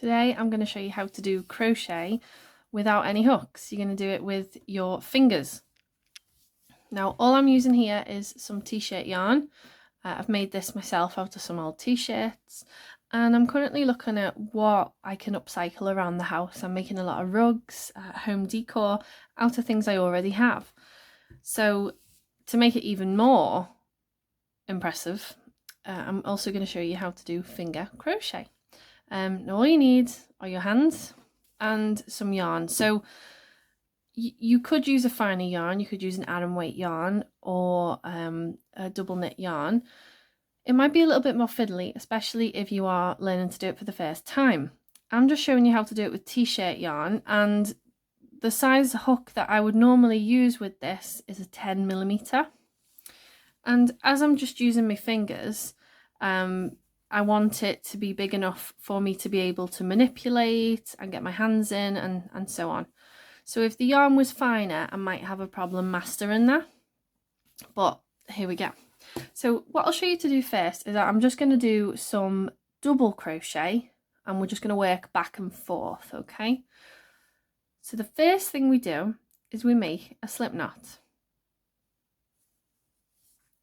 Today I'm going to show you how to do crochet without any hooks. You're going to do it with your fingers. Now all I'm using here is some t-shirt yarn. I've made this myself out of some old t-shirts, and I'm currently looking at what I can upcycle around the house. I'm making a lot of rugs, home decor out of things I already have. So to make it even more impressive, I'm also going to show you how to do finger crochet. Now all you need are your hands and some yarn. So you could use a finer yarn, you could use an Aran weight yarn or a double knit yarn. It might be a little bit more fiddly, especially if you are learning to do it for the first time. I'm just showing you how to do it with t-shirt yarn, and the size hook that I would normally use with this is a 10mm. And as I'm just using my fingers, I want it to be big enough for me to be able to manipulate and get my hands in and so on. So if the yarn was finer, I might have a problem mastering that. But here we go. So what I'll show you to do first is that I'm just going to do some double crochet, and we're just going to work back and forth, okay? So the first thing we do is we make a slip knot.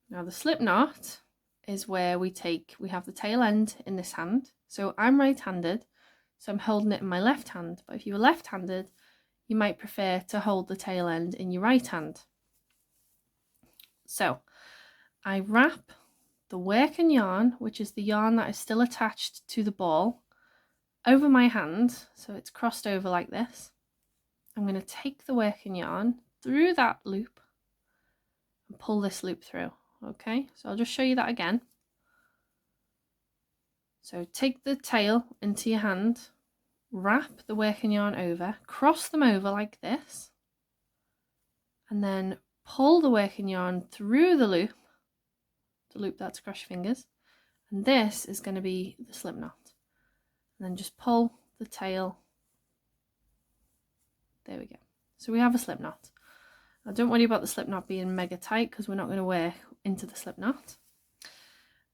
Now the slip knot is where we have the tail end in this hand. So I'm right-handed, so I'm holding it in my left hand. But if you were left-handed, you might prefer to hold the tail end in your right hand. So I wrap the working yarn, which is the yarn that is still attached to the ball, over my hand, so it's crossed over like this. I'm going to take the working yarn through that loop and pull this loop through. Okay, so I'll just show you that again. So take the tail into your hand, wrap the working yarn over, cross them over like this, and then pull the working yarn through the loop that's across your fingers, and this is going to be the slip knot. And then just pull the tail. There we go. So we have a slip knot. Now don't worry about the slip knot being mega tight, because we're not going to work into the slip knot.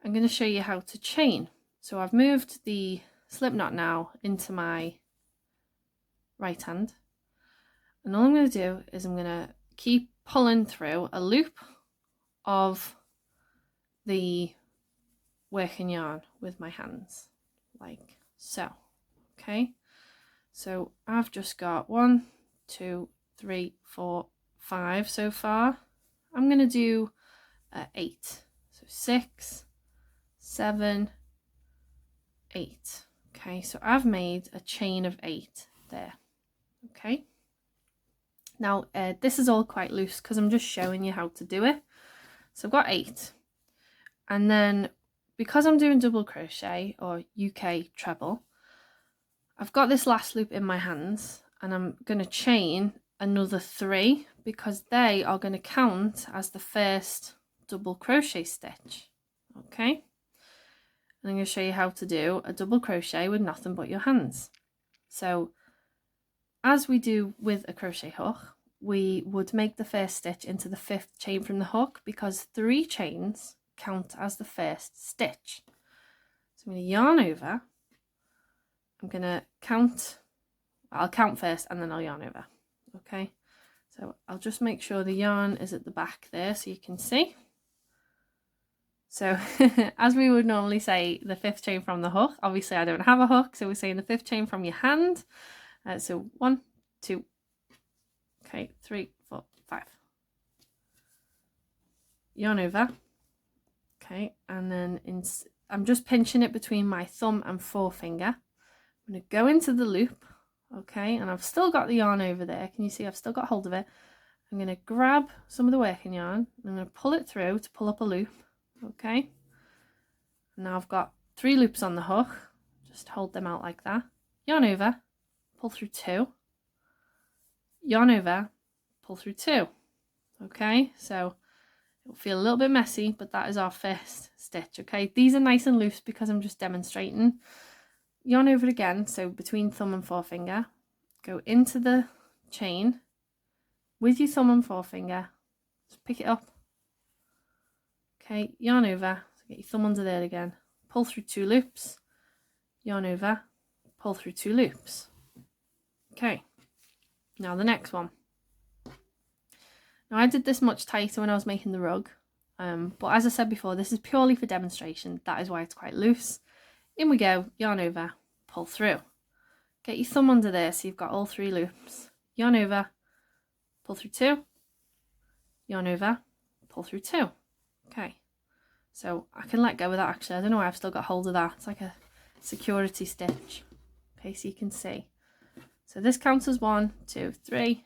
I'm going to show you how to chain. So I've moved the slip knot now into my right hand, and all I'm going to do is I'm going to keep pulling through a loop of the working yarn with my hands, like so. Okay, so I've just got 1, 2, 3, 4, 5 so far. I'm going to do 8, so 6, 7, 8. Okay, so I've made a chain of 8 there. Okay, now this is all quite loose because I'm just showing you how to do it. So I've got 8, and then because I'm doing double crochet or UK treble, I've got this last loop in my hands, and I'm going to chain another 3 because they are going to count as the first double crochet stitch. Okay, and I'm going to show you how to do a double crochet with nothing but your hands. So as we do with a crochet hook, we would make the first stitch into the 5th chain from the hook, because 3 chains count as the first stitch. So I'm going to yarn over. I'm going to count. I'll count first and then I'll yarn over. Okay, so I'll just make sure the yarn is at the back there so you can see. So as we would normally say, the 5th chain from the hook. Obviously I don't have a hook, so we're saying the 5th chain from your hand. So 1, 2, okay, 3, 4, 5. Yarn over. Okay, and then I'm just pinching it between my thumb and forefinger. I'm going to go into the loop, okay, and I've still got the yarn over there. Can you see I've still got hold of it? I'm going to grab some of the working yarn, I'm going to pull it through to pull up a loop, okay. Now I've got 3 loops on the hook, just hold them out like that. Yarn over, pull through 2, yarn over, pull through 2. Okay, so it'll feel a little bit messy, but that is our first stitch. Okay, these are nice and loose because I'm just demonstrating. Yarn over again, so between thumb and forefinger, go into the chain with your thumb and forefinger, just pick it up. Okay, yarn over, so get your thumb under there again, pull through 2 loops, yarn over, pull through 2 loops. Okay, now the next one. Now I did this much tighter when I was making the rug, but as I said before, this is purely for demonstration. That is why it's quite loose. In we go, yarn over, pull through. Get your thumb under there so you've got all 3 loops. Yarn over, pull through 2, yarn over, pull through 2. Okay, so I can let go of that actually. I don't know why I've still got hold of that. It's like a security stitch. Okay, so you can see. So this counts as 1, 2, 3,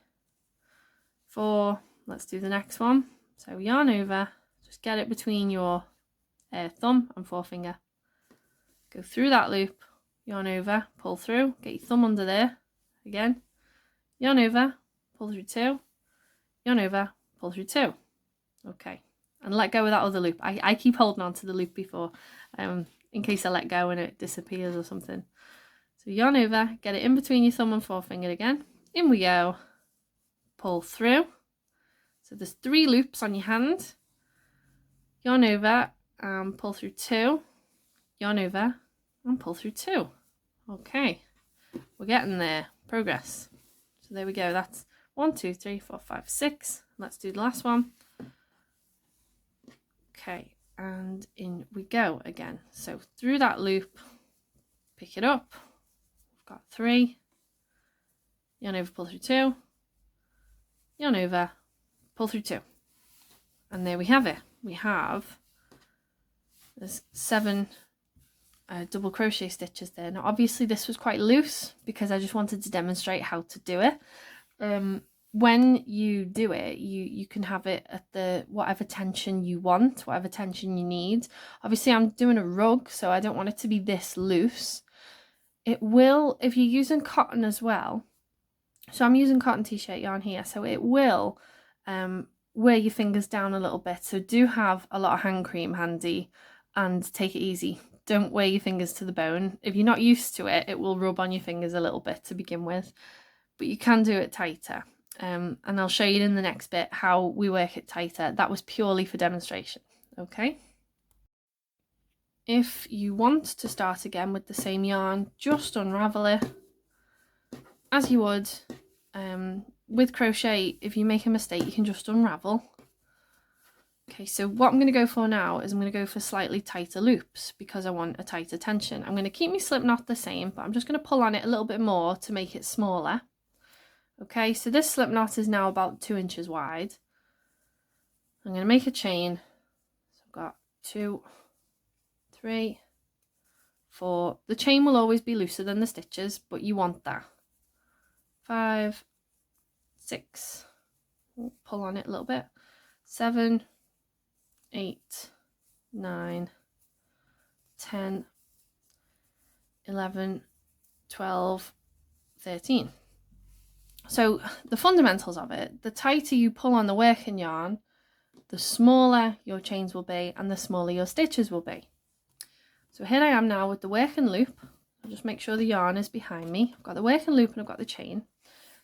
4. Let's do the next one. So yarn over, just get it between your thumb and forefinger. Go through that loop, yarn over, pull through, get your thumb under there. Again, yarn over, pull through 2, yarn over, pull through 2. Okay, and let go of that other loop. I keep holding on to the loop before, in case I let go and it disappears or something. So yarn over, get it in between your thumb and forefinger again. In we go, pull through. So there's 3 loops on your hand. Yarn over and pull through 2. Yarn over and pull through 2. Okay, we're getting there. Progress. So there we go. That's 1, 2, 3, 4, 5, 6. Let's do the last one. Okay, and in we go again. So through that loop, pick it up. We've got 3. Yarn over, pull through 2. Yarn over, pull through 2. And there we have it. We have, there's 7 double crochet stitches there. Now obviously this was quite loose because I just wanted to demonstrate how to do it. When you do it, you can have it at the whatever tension you want, whatever tension you need. Obviously I'm doing a rug, so I don't want it to be this loose. It will, if you're using cotton as well, so I'm using cotton t-shirt yarn here, so it will wear your fingers down a little bit. So do have a lot of hand cream handy and take it easy. Don't wear your fingers to the bone. If you're not used to it, it will rub on your fingers a little bit to begin with, but you can do it tighter. And I'll show you in the next bit how we work it tighter. That was purely for demonstration, okay? If you want to start again with the same yarn, just unravel it as you would with crochet. If you make a mistake, you can just unravel. Okay, so what I'm going to go for now is I'm going to go for slightly tighter loops because I want a tighter tension. I'm going to keep my slip knot the same, but I'm just going to pull on it a little bit more to make it smaller. Okay, so this slip knot is now about 2 inches wide. I'm going to make a chain. So I've got 2, 3, 4. The chain will always be looser than the stitches, but you want that. 5, 6. Pull on it a little bit. 7, 8, 9, 10, 11, 12, 13. So the fundamentals of it, the tighter you pull on the working yarn, the smaller your chains will be and the smaller your stitches will be. So here I am now with the working loop. I'll just make sure the yarn is behind me. I've got the working loop and I've got the chain.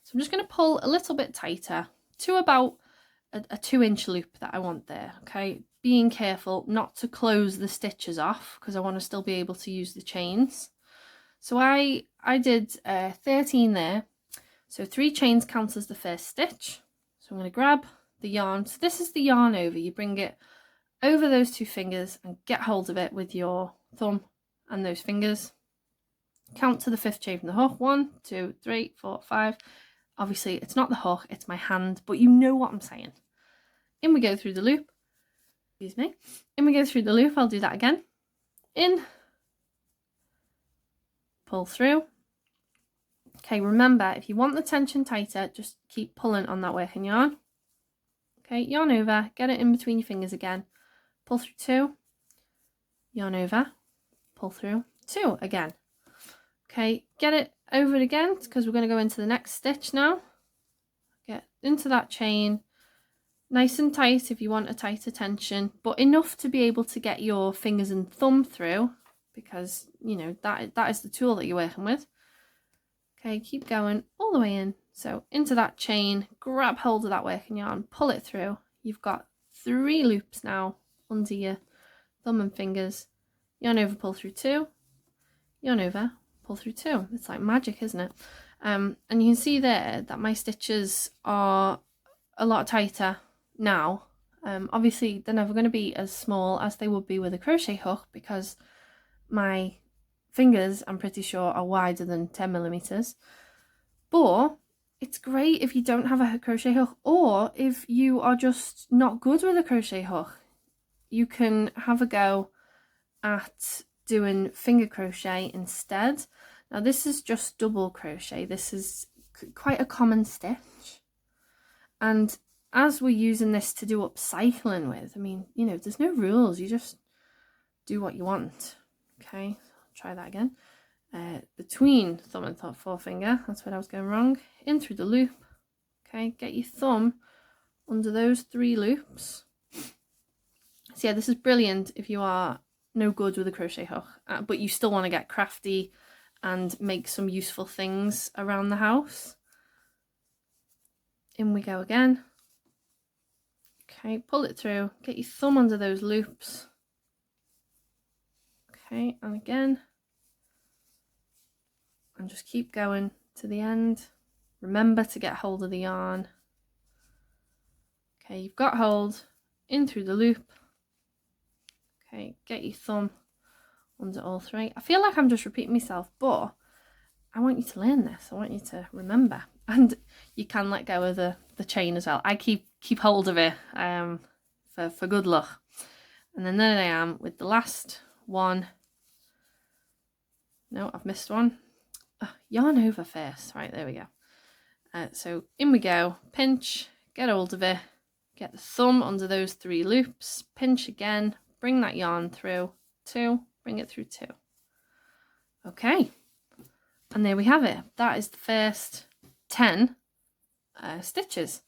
So I'm just going to pull a little bit tighter to about a 2-inch loop that I want there, okay? Being careful not to close the stitches off because I want to still be able to use the chains. So I did 13 there. So 3 chains counts as the first stitch. So I'm going to grab the yarn. So this is the yarn over. You bring it over those 2 fingers and get hold of it with your thumb and those fingers. Count to the 5th chain from the hook. 1, 2, 3, 4, 5. Obviously it's not the hook, it's my hand, but you know what I'm saying. In we go through the loop. Excuse me. In we go through the loop. I'll do that again. In. Pull through. Okay, remember, if you want the tension tighter, just keep pulling on that working yarn. Okay, yarn over, get it in between your fingers again. Pull through 2. Yarn over, pull through 2 again. Okay, get it over it again because we're going to go into the next stitch now. Get into that chain. Nice and tight if you want a tighter tension, but enough to be able to get your fingers and thumb through because, you know, that is the tool that you're working with. Okay, keep going all the way in. So into that chain, grab hold of that working yarn, pull it through. You've got 3 loops now under your thumb and fingers. Yarn over, pull through 2. Yarn over, pull through 2. It's like magic, isn't it? And you can see there that my stitches are a lot tighter now. Obviously they're never going to be as small as they would be with a crochet hook, because my fingers, I'm pretty sure, are wider than 10mm. But it's great if you don't have a crochet hook, or if you are just not good with a crochet hook. You can have a go at doing finger crochet instead. Now this is just double crochet. This is quite a common stitch, and as we're using this to do upcycling with, I mean, you know, there's no rules, you just do what you want. Okay, try that again. Between thumb and forefinger, that's where I was going wrong, in through the loop. Okay, get your thumb under those 3 loops. So yeah, this is brilliant if you are no good with a crochet hook, but you still want to get crafty and make some useful things around the house. In we go again. Okay, pull it through, get your thumb under those loops. Okay, and again. And just keep going to the end. Remember to get hold of the yarn. Okay, you've got hold, in through the loop. Okay, get your thumb under all 3. I feel like I'm just repeating myself, but I want you to learn this. I want you to remember. And you can let go of the chain as well. I keep hold of it for good luck. And then there I am with the last one. No, I've missed one. Yarn over first. Right, there we go. So in we go. Pinch, get hold of it, get the thumb under those 3 loops, pinch again, bring that yarn through 2, bring it through 2. Okay, and there we have it. That is the first 10 stitches.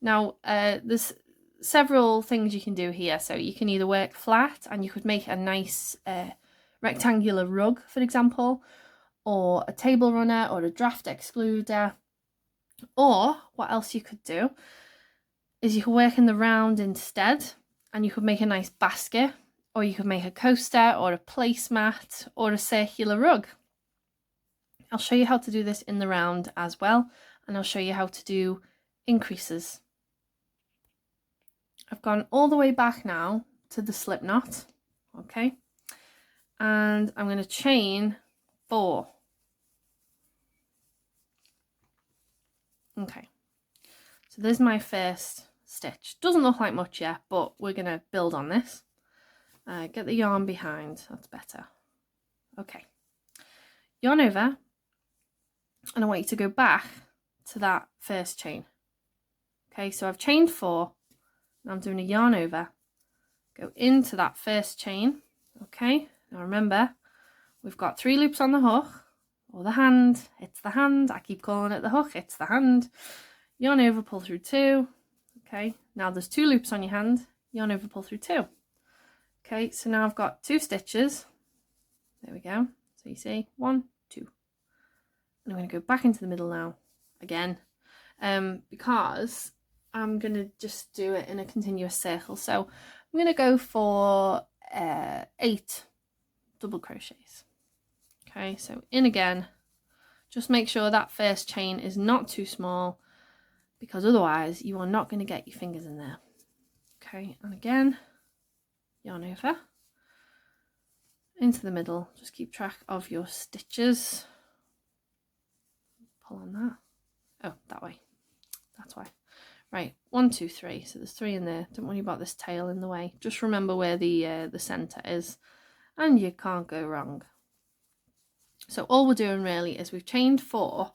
Now there's several things you can do here. So you can either work flat and you could make a nice rectangular rug, for example, or a table runner or a draft excluder. Or what else you could do is you could work in the round instead, and you could make a nice basket, or you could make a coaster or a placemat or a circular rug. I'll show you how to do this in the round as well, and I'll show you how to do increases. I've gone all the way back now to the slip knot, okay, and I'm going to chain 4. Okay, so there's my first stitch. Doesn't look like much yet, but we're going to build on this. Get the yarn behind, that's better. Okay, yarn over, and I want you to go back to that first chain. Okay, so I've chained 4, and I'm doing a yarn over, go into that first chain. Okay, now remember, we've got 3 loops on the hook, or the hand. It's the hand, I keep calling it the hook, it's the hand. Yarn over, pull through 2. Okay, now there's 2 loops on your hand, yarn over, pull through 2. Okay, so now I've got 2 stitches. There we go. So you see 1, 2. And I'm going to go back into the middle now again, because I'm going to just do it in a continuous circle. So I'm going to go for 8 double crochets. Okay, so in again, just make sure that first chain is not too small, because otherwise you are not going to get your fingers in there. Okay, and again, yarn over, into the middle, just keep track of your stitches. Pull on that. Oh, that way. That's why. Right, 1, 2, 3. So there's 3 in there. Don't worry about this tail in the way. Just remember where the center is, and you can't go wrong. So all we're doing really is we've chained 4,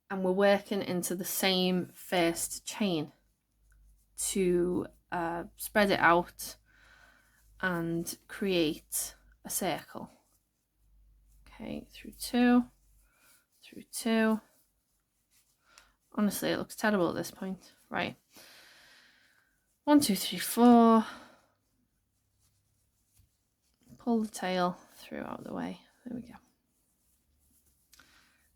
and we're working into the same first chain to spread it out and create a circle. Okay, through 2, through 2. Honestly, it looks terrible at this point. Right. 1, 2, 3, 4. Pull the tail through out of the way. There we go.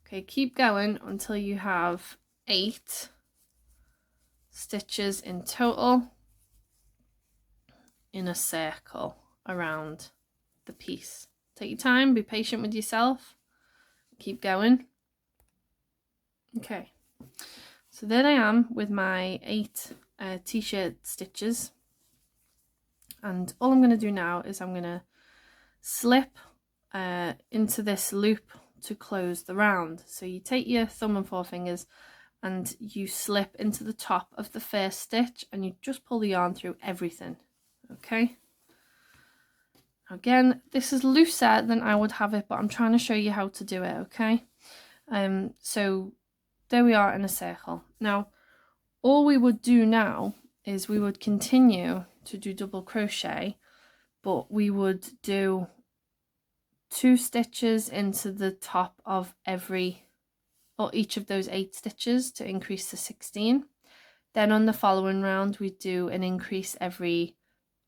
Okay, keep going until you have 8 stitches in total in a circle around the piece. Take your time, be patient with yourself. keep going. Okay, so there I am with my 8 t-shirt stitches, and all I'm going to do now is I'm going to slip into this loop to close the round. So you take your thumb and forefingers and you slip into the top of the first stitch and you just pull the yarn through everything. Okay, again, this is looser than I would have it, but I'm trying to show you how to do it. Okay, so there we are in a circle. Now all we would do now is we would continue to do double crochet, but we would do 2 stitches into the top of each of those 8 stitches to increase to 16. Then on the following round we do an increase every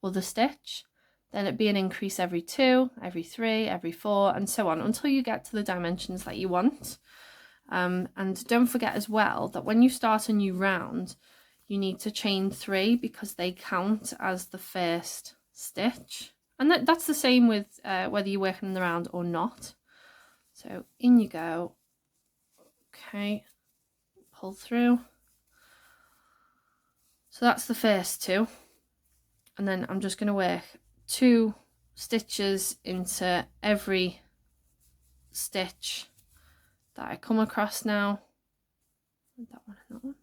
other stitch, then it'd be an increase every 2, every 3, every 4, and so on until you get to the dimensions that you want. And don't forget as well that when you start a new round you need to chain 3 because they count as the first stitch, and that's the same with whether you're working in the round or not. So in you go. Okay, pull through. So that's the first 2, and then I'm just going to work 2 stitches into every stitch that I come across now. That one and that one.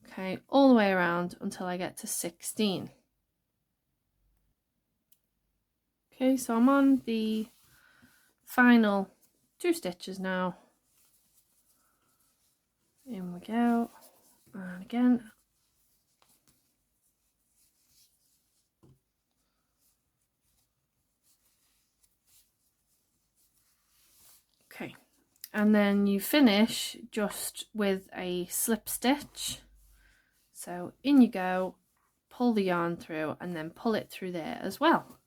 Okay, all the way around until I get to 16. Okay, so I'm on the final 2 stitches now. In we go, and again. Okay, and then you finish just with a slip stitch. So in you go, pull the yarn through and then pull it through there as well.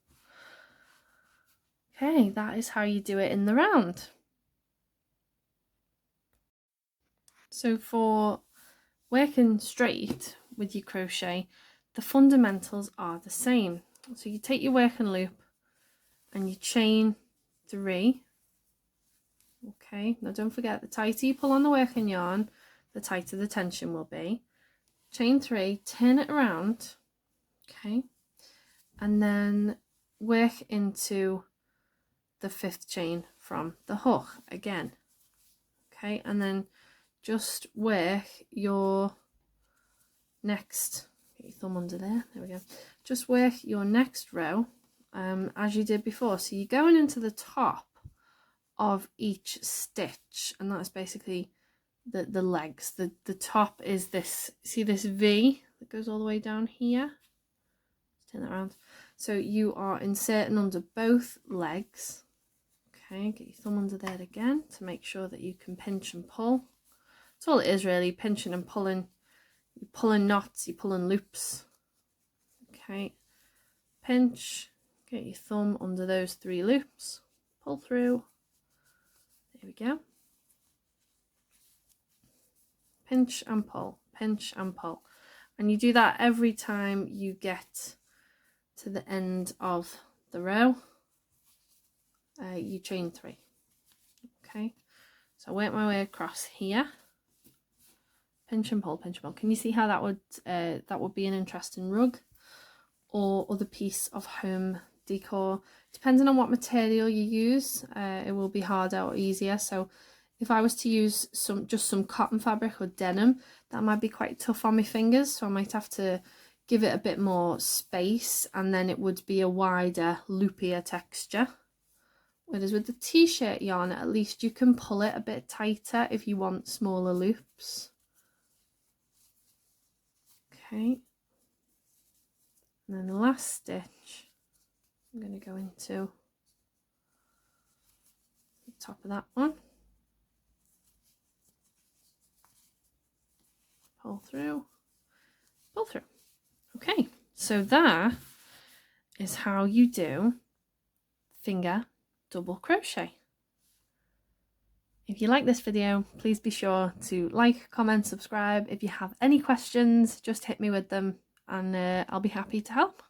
Okay, that is how you do it in the round. So for working straight with your crochet, the fundamentals are the same. So you take your working loop and you chain 3. Okay, now don't forget, the tighter you pull on the working yarn, the tighter the tension will be. Chain 3, turn it around, okay, and then work into the 5th chain from the hook again. Okay, and then just work your next, get your thumb under there we go, just work your next row as you did before. So you're going into the top of each stitch, and that's basically the legs. The top is this, see this V that goes all the way down here? Let's turn that around. So you are inserting under both legs. Okay, get your thumb under there again to make sure that you can pinch and pull. That's all it is really, pinching and pulling. You're pulling knots, you're pulling loops. Okay, pinch, get your thumb under those 3 loops, pull through. There we go. Pinch and pull, pinch and pull. And you do that every time you get to the end of the row. You chain 3. Okay, so I work my way across here. Pinch and pull, pinch and pull. Can you see how that would be an interesting rug or other piece of home decor? Depending on what material you use, it will be harder or easier. So if I was to use just some cotton fabric or denim, that might be quite tough on my fingers, so I might have to give it a bit more space, and then it would be a wider, loopier texture. Whereas with the t-shirt yarn, at least you can pull it a bit tighter if you want smaller loops. Okay, and then the last stitch, I'm going to go into the top of that one. Pull through, pull through. Okay, so that is how you do finger double crochet. If you like this video, please be sure to like, comment, subscribe. If you have any questions, just hit me with them and I'll be happy to help.